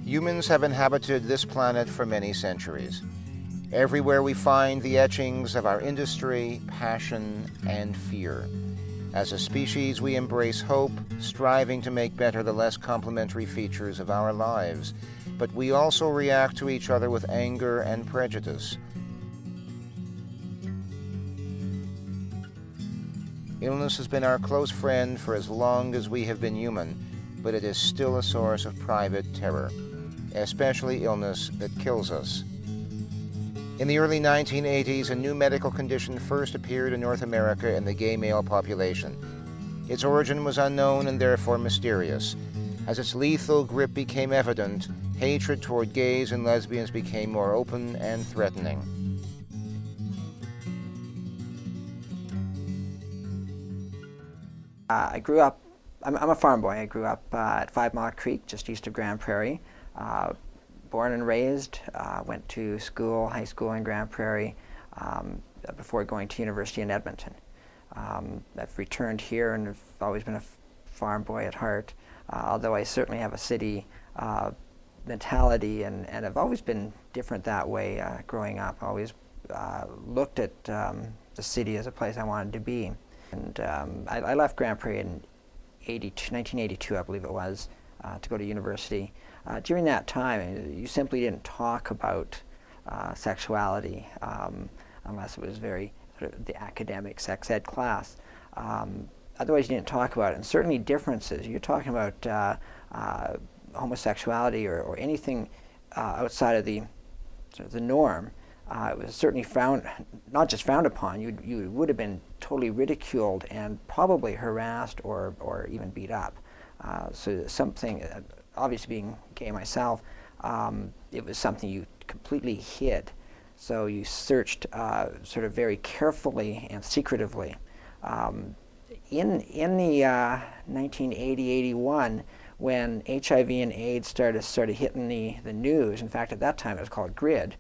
Humans have inhabited this planet for many centuries. Everywhere we find the etchings of our industry, passion, and fear. As a species, we embrace hope, striving to make better the less complementary features of our lives. But we also react to each other with anger and prejudice. Illness has been our close friend for as long as we have been human, but it is still a source of private terror, especially illness that kills us. In the early 1980s, a new medical condition first appeared in North America in the gay male population. Its origin was unknown and therefore mysterious. As its lethal grip became evident, hatred toward gays and lesbians became more open and threatening. I grew up, I'm a farm boy. I grew up at 5 Mile Creek, just east of Grand Prairie. Born and raised, went to school, high school in Grand Prairie, before going to university in Edmonton. I've returned here and have always been a farm boy at heart, although I certainly have a city mentality and have always been different that way growing up. I always looked at the city as a place I wanted to be. And I left Grand Prairie in 1982, I believe it was, to go to university. During that time, you simply didn't talk about sexuality unless it was very sort of the academic sex ed class. Otherwise, you didn't talk about it, and certainly differences. You're talking about homosexuality or anything outside of the sort of the norm. It was certainly not just frowned upon, you would have been totally ridiculed and probably harassed or even beat up. So something, obviously being gay myself, it was something you completely hid. So you searched sort of very carefully and secretively. In the 1980-81, when HIV and AIDS started hitting the news, in fact at that time it was called GRID,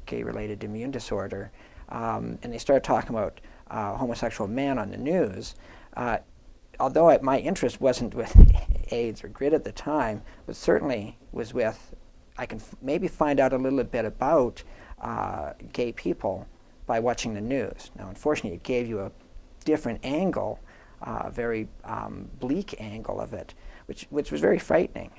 gay-related immune disorder, and they started talking about homosexual men on the news. Although my interest wasn't with AIDS or GRID at the time, but certainly was with, I can maybe find out a little bit about gay people by watching the news. Now unfortunately it gave you a different angle, a very bleak angle of it, which was very frightening.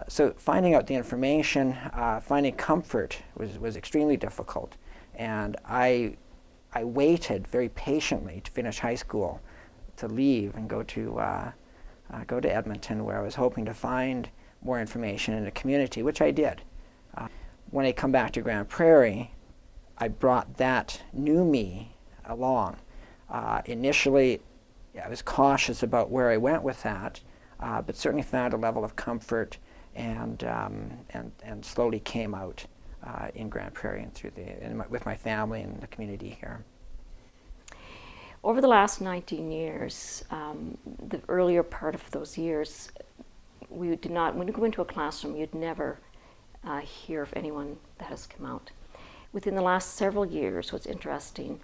So finding out the information, finding comfort was extremely difficult, and I waited very patiently to finish high school, to leave and go to Edmonton, where I was hoping to find more information in the community, which I did. When I come back to Grand Prairie, I brought that new me along. Initially, I was cautious about where I went with that, but certainly found a level of comfort and slowly came out in Grand Prairie and with my family and the community here. Over the last 19 years, the earlier part of those years, when you go into a classroom, you'd never hear of anyone that has come out. Within the last several years, what's interesting,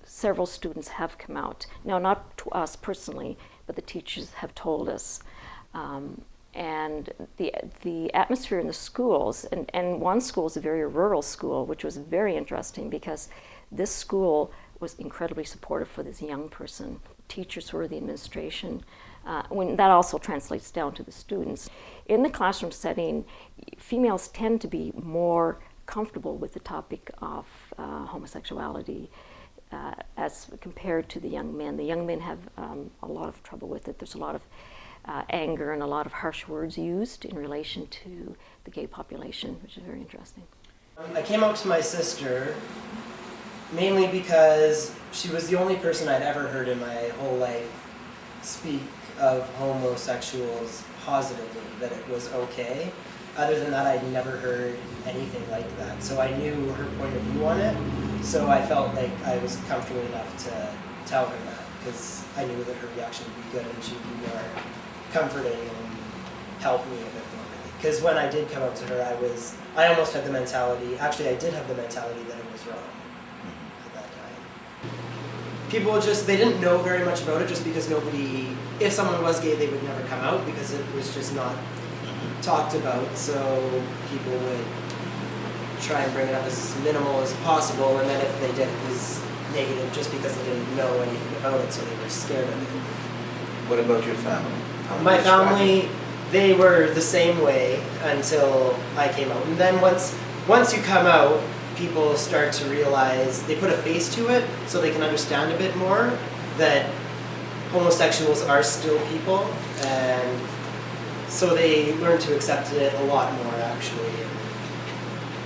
several students have come out. Now, not to us personally, but the teachers have told us. And the atmosphere in the schools, and one school is a very rural school, which was very interesting because this school was incredibly supportive for this young person. Teachers were the administration. When that also translates down to the students. In the classroom setting, females tend to be more comfortable with the topic of homosexuality as compared to the young men. The young men have a lot of trouble with it. There's a lot of anger and a lot of harsh words used in relation to the gay population, which is very interesting. I came out to my sister mainly because she was the only person I'd ever heard in my whole life speak of homosexuals positively, that it was okay. Other than that, I'd never heard anything like that. So I knew her point of view on it, so I felt like I was comfortable enough to tell her that, because I knew that her reaction would be good and she'd be more comforting and help me a bit more with it. Because when I did come out to her, I almost had the mentality, actually I did have the mentality that it was wrong at that time. people just, they didn't know very much about it just because nobody, if someone was gay, they would never come out because it was just not talked about. So people would try and bring it up as minimal as possible, and then if they did, it was negative just because they didn't know anything about it, so they were scared of it. What about your family? How would My you describe family, it? they were the same way until I came out. And then once you come out, people start to realize, they put a face to it so they can understand a bit more that homosexuals are still people, and so they learn to accept it a lot more actually,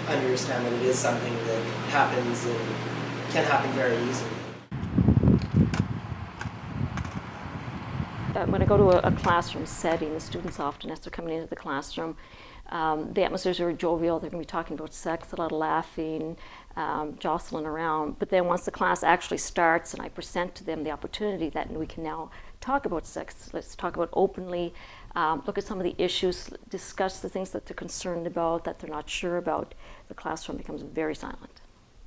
and understand that it is something that happens and can happen very easily. When I go to a classroom setting, the students often, as they're coming into the classroom, the atmosphere is very jovial. They're going to be talking about sex, a lot of laughing, jostling around. But then once the class actually starts and I present to them the opportunity that we can now talk about sex, let's talk about openly, look at some of the issues, discuss the things that they're concerned about, that they're not sure about, the classroom becomes very silent.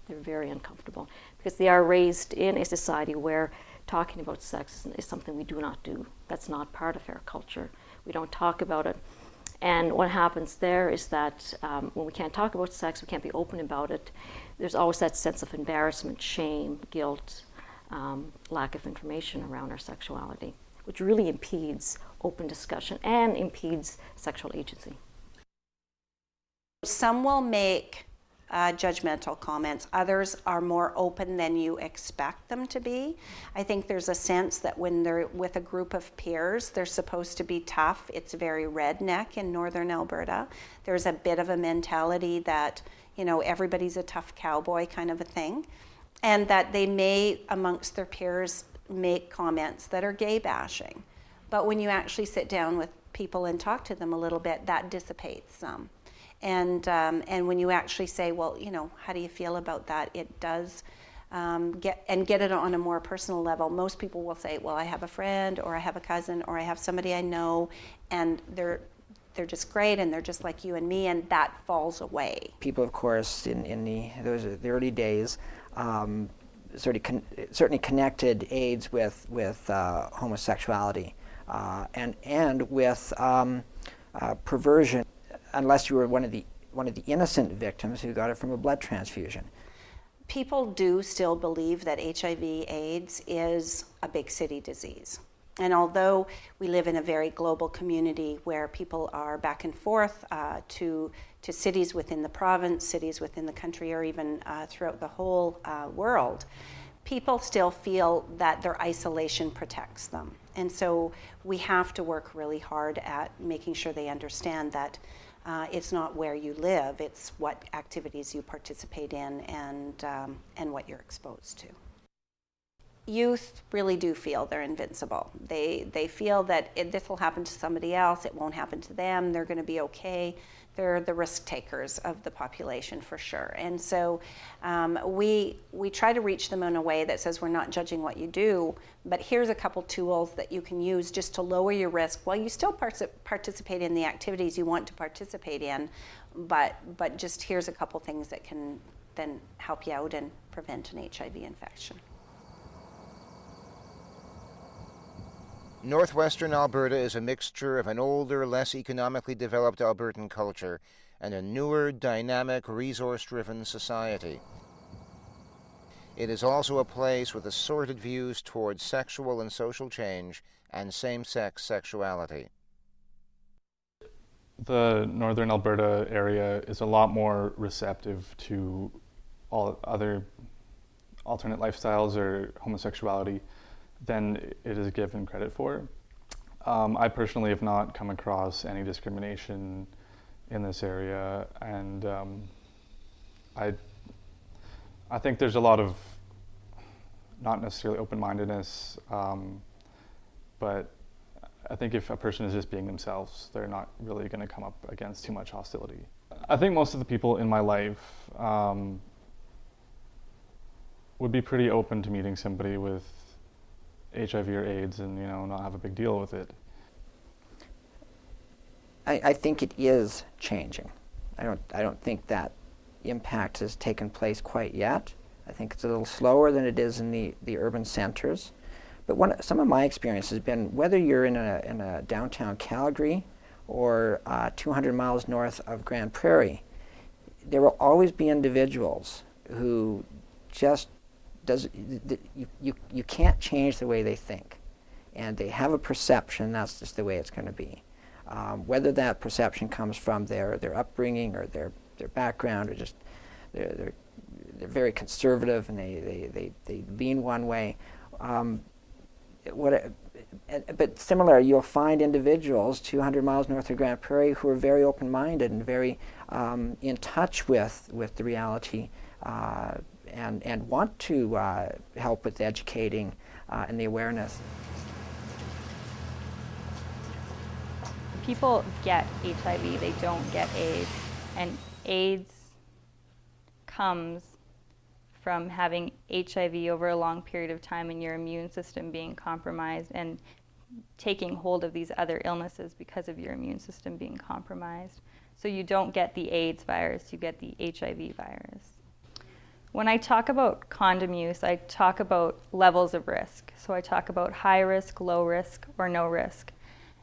They're very uncomfortable because they are raised in a society where talking about sex is something we do not do. That's not part of our culture. We don't talk about it. And what happens there is that when we can't talk about sex, we can't be open about it, there's always that sense of embarrassment, shame, guilt, lack of information around our sexuality, which really impedes open discussion and impedes sexual agency. Some will make judgmental comments. Others are more open than you expect them to be. I think there's a sense that when they're with a group of peers, they're supposed to be tough. It's very redneck in northern Alberta. There's a bit of a mentality that, you know, everybody's a tough cowboy kind of a thing. And that they may, amongst their peers, make comments that are gay bashing. But when you actually sit down with people and talk to them a little bit, that dissipates some. And when you actually say, well, you know, how do you feel about that? It does get it on a more personal level. Most people will say, well, I have a friend, or I have a cousin, or I have somebody I know, and they're just great, and they're just like you and me, and that falls away. People, of course, in the early days, certainly connected AIDS with homosexuality and with perversion, unless you were one of the innocent victims who got it from a blood transfusion. People do still believe that HIV/AIDS is a big city disease. And although we live in a very global community where people are back and forth to cities within the province, cities within the country, or even throughout the whole world, people still feel that their isolation protects them. And so we have to work really hard at making sure they understand that it's not where you live, it's what activities you participate in and what you're exposed to. Youth really do feel they're invincible. They feel that this will happen to somebody else, it won't happen to them, they're going to be okay. They're the risk takers of the population for sure. And so we try to reach them in a way that says we're not judging what you do, but here's a couple tools that you can use just to lower your risk while you still participate in the activities you want to participate in, but just here's a couple things that can then help you out and prevent an HIV infection. Northwestern Alberta is a mixture of an older, less economically developed Albertan culture and a newer, dynamic, resource-driven society. It is also a place with assorted views towards sexual and social change and same-sex sexuality. The Northern Alberta area is a lot more receptive to all other alternate lifestyles or homosexuality than it is given credit for. I personally have not come across any discrimination in this area, and I think there's a lot of not necessarily open-mindedness, but I think if a person is just being themselves, they're not really going to come up against too much hostility. I think most of the people in my life would be pretty open to meeting somebody with HIV or AIDS and, you know, not have a big deal with it. I think it is changing. I don't think that impact has taken place quite yet. I think it's a little slower than it is in the urban centers. But some of my experience has been whether you're in a downtown Calgary or 200 miles north of Grand Prairie, there will always be individuals who just you can't change the way they think, and they have a perception that's just the way it's going to be. Whether that perception comes from their upbringing or their background, or just they're very conservative and they lean one way. But similar, you'll find individuals 200 miles north of Grand Prairie who are very open-minded and very in touch with the reality and want to help with educating and the awareness. People get HIV, they don't get AIDS, and AIDS comes from having HIV over a long period of time and your immune system being compromised and taking hold of these other illnesses because of your immune system being compromised. So you don't get the AIDS virus, you get the HIV virus. When I talk about condom use, I talk about levels of risk. So I talk about high risk, low risk, or no risk.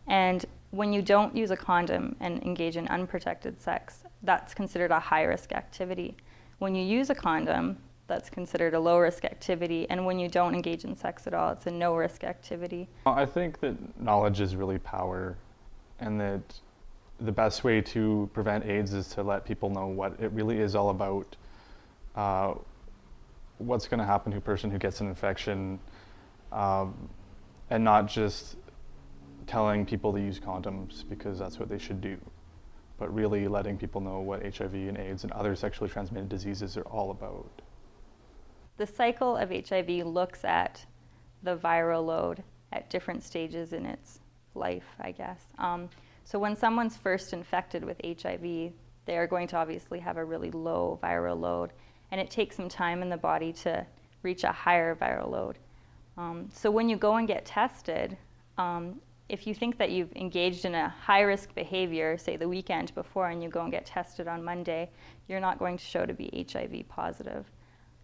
And when you don't use a condom and engage in unprotected sex, that's considered a high-risk activity. When you use a condom, that's considered a low-risk activity, and when you don't engage in sex at all, it's a no-risk activity. I think that knowledge is really power, and that the best way to prevent AIDS is to let people know what it really is all about, what's going to happen to a person who gets an infection, and not just telling people to use condoms because that's what they should do, but really letting people know what HIV and AIDS and other sexually transmitted diseases are all about. The cycle of HIV looks at the viral load at different stages in its life, I guess. So when someone's first infected with HIV, they are going to obviously have a really low viral load, and it takes some time in the body to reach a higher viral load. So when you go and get tested, if you think that you've engaged in a high-risk behavior, say the weekend before, and you go and get tested on Monday, you're not going to show to be HIV positive.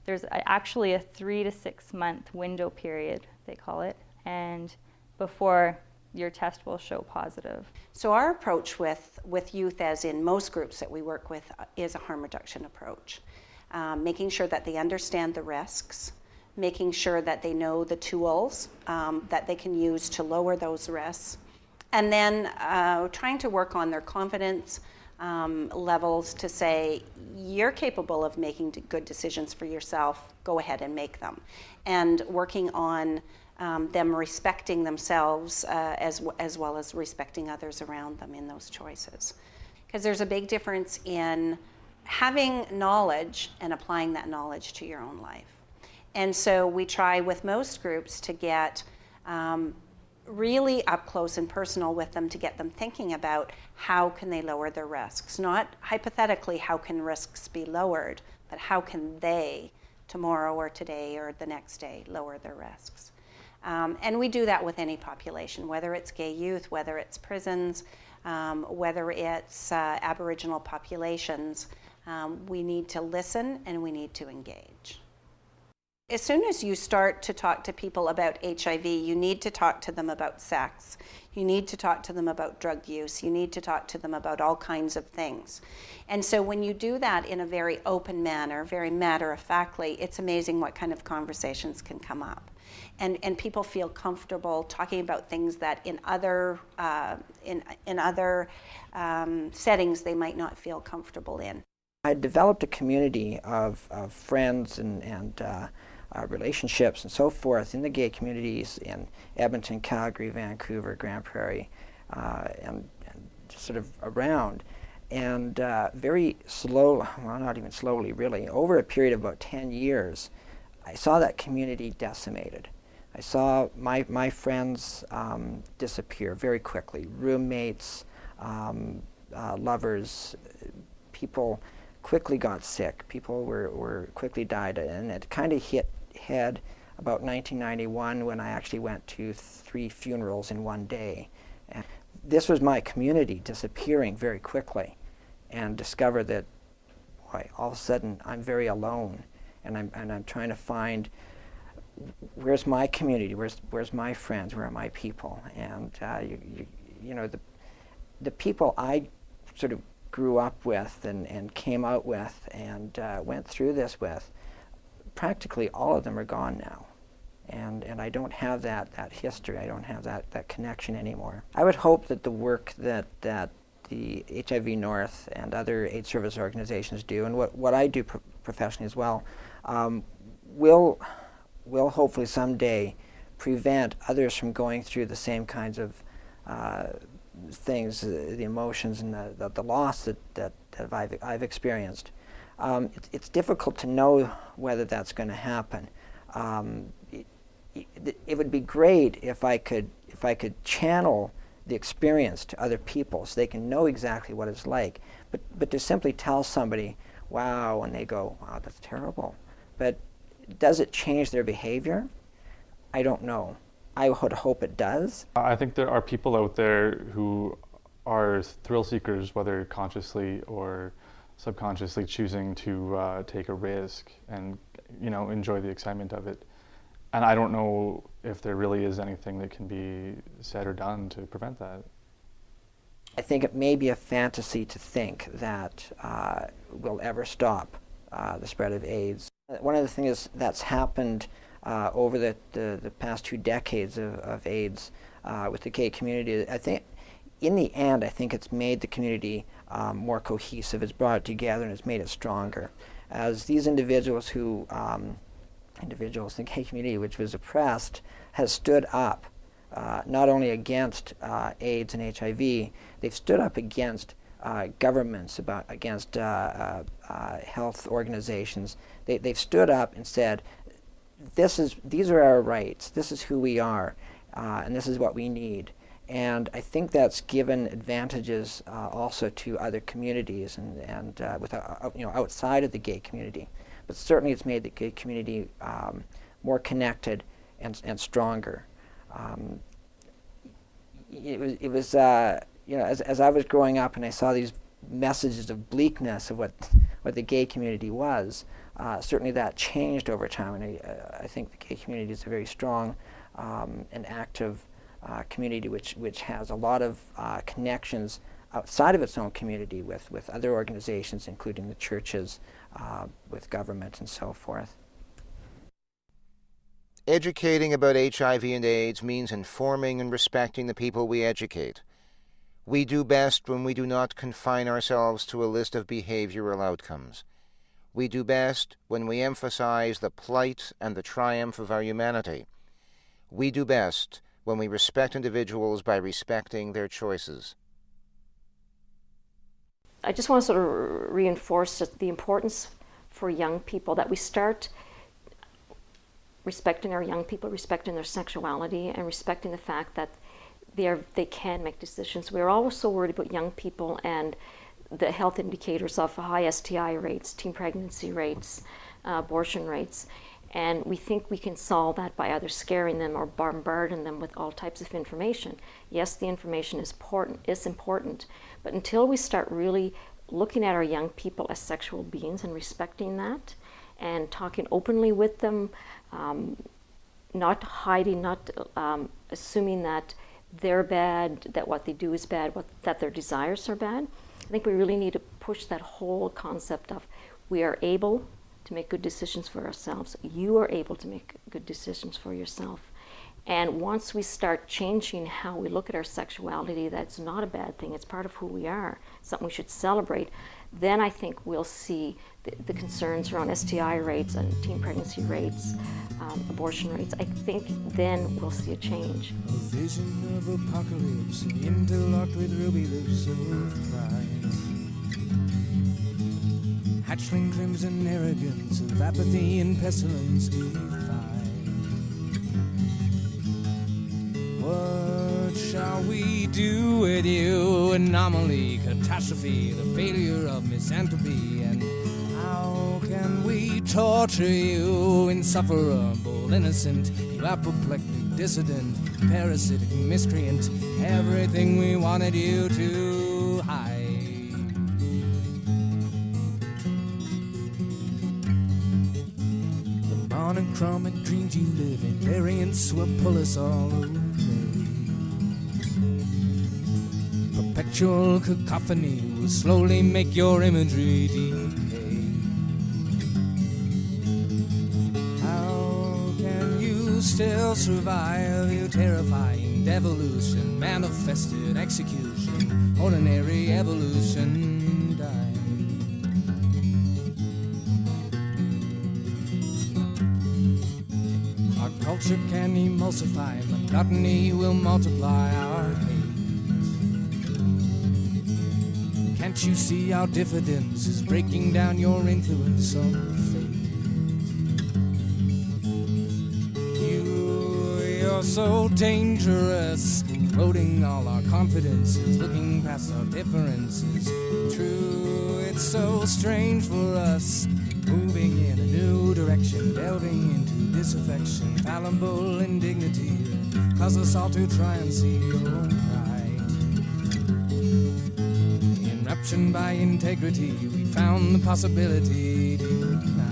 There's actually a 3 to 6 month window period, they call it, and before your test will show positive. So our approach with youth, as in most groups that we work with, is a harm reduction approach. Making sure that they understand the risks, making sure that they know the tools that they can use to lower those risks, and then trying to work on their confidence levels to say, you're capable of making good decisions for yourself, go ahead and make them. And working on them respecting themselves as well as respecting others around them in those choices. Because there's a big difference in having knowledge and applying that knowledge to your own life. And so we try with most groups to get really up close and personal with them, to get them thinking about how can they lower their risks. Not hypothetically how can risks be lowered, but how can they tomorrow or today or the next day lower their risks. And we do that with any population, whether it's gay youth, whether it's prisons, whether it's Aboriginal populations. We need to listen and we need to engage. As soon as you start to talk to people about HIV, you need to talk to them about sex. You need to talk to them about drug use. You need to talk to them about all kinds of things. And so when you do that in a very open manner, very matter-of-factly, it's amazing what kind of conversations can come up. And people feel comfortable talking about things that in other settings they might not feel comfortable in. I developed a community of friends and relationships and so forth in the gay communities in Edmonton, Calgary, Vancouver, Grand Prairie, and sort of around. And very slow, well, not even slowly really, over a period of about 10 years, I saw that community decimated. I saw my friends disappear very quickly. Roommates, lovers, people quickly got sick. People were quickly died, and it kind of hit head about 1991 when I actually went to 3 funerals in one day. And this was my community disappearing very quickly, and discovered that, boy, all of a sudden I'm very alone. and I'm trying to find where's my community, where's my friends, where are my people, and you know, the people I sort of grew up with and came out with and went through this with, practically all of them are gone now. And I don't have that history, I don't have that connection anymore. I would hope that the work that the HIV North and other AIDS service organizations do, and what I do professionally as well, will hopefully someday prevent others from going through the same kinds of things, the emotions and the loss that I've experienced. It's difficult to know whether that's going to happen. It would be great if I could channel the experience to other people so they can know exactly what it's like. But to simply tell somebody, wow, and they go, wow, that's terrible. But does it change their behavior? I don't know. I would hope it does. I think there are people out there who are thrill seekers, whether consciously or subconsciously choosing to take a risk and, you know, enjoy the excitement of it. And I don't know if there really is anything that can be said or done to prevent that. I think it may be a fantasy to think that we'll ever stop the spread of AIDS. One of the things that's happened over the past 2 decades of AIDS with the gay community, I think, in the end, I think it's made the community more cohesive. It's brought it together and it's made it stronger. As these individuals who, the gay community, which was oppressed, has stood up not only against AIDS and HIV, they've stood up against governments, against health organizations. They've stood up and said, these are our rights, this is who we are, and this is what we need. And I think that's given advantages also to other communities and outside of the gay community. But certainly it's made the gay community more connected and stronger. It was as I was growing up and I saw these messages of bleakness of what the gay community was, certainly that changed over time, and I think the gay community is a very strong and active community which has a lot of connections outside of its own community with other organizations, including the churches, with government and so forth. Educating about HIV and AIDS means informing and respecting the people we educate. We do best when we do not confine ourselves to a list of behavioral outcomes. We do best when we emphasize the plight and the triumph of our humanity. We do best when we respect individuals by respecting their choices. I just want to sort of reinforce the importance for young people that we start respecting our young people, respecting their sexuality, and respecting the fact that they can make decisions. We're always so worried about young people and the health indicators of high STI rates, teen pregnancy rates, abortion rates, and we think we can solve that by either scaring them or bombarding them with all types of information. Yes, the information is important, but until we start really looking at our young people as sexual beings and respecting that, and talking openly with them, not hiding, not assuming that they're bad, that what they do is bad, that their desires are bad. I think we really need to push that whole concept of we are able to make good decisions for ourselves. You are able to make good decisions for yourself. And once we start changing how we look at our sexuality, that's not a bad thing, it's part of who we are, something we should celebrate, then I think we'll see the concerns around STI rates and teen pregnancy rates, abortion rates. I think then we'll see a change. A vision of apocalypse, interlocked with ruby lips of pride. Hatchling crimson arrogance of apathy and pestilence defied. What shall we do with you? Anomaly, catastrophe, the failure of misanthropy. And how can we torture you? Insufferable, innocent, you apoplectic, dissident, parasitic, miscreant, everything we wanted you to hide. monochronic dreams you live in, variants will pull us all away. Perpetual cacophony will slowly make your imagery decay. How can you still survive your terrifying devolution, manifested execution, ordinary evolution die? Our culture can emulsify, monotony will multiply our hate. Can't you see our diffidence is breaking down your influence on fate? You're so dangerous, eroding all our confidences, looking past our differences. True, it's so strange for us, moving in a new direction, delving into disaffection, fallible indignity, cause us all to try and see your own pride. Enraptured by integrity, we found the possibility to deny.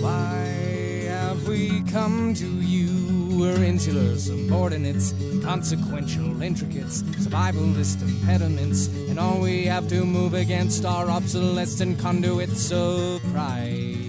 Why have we come to you? We're insular subordinates, consequential intricates, survivalist impediments, and all we have to move against are obsolescent conduits of pride.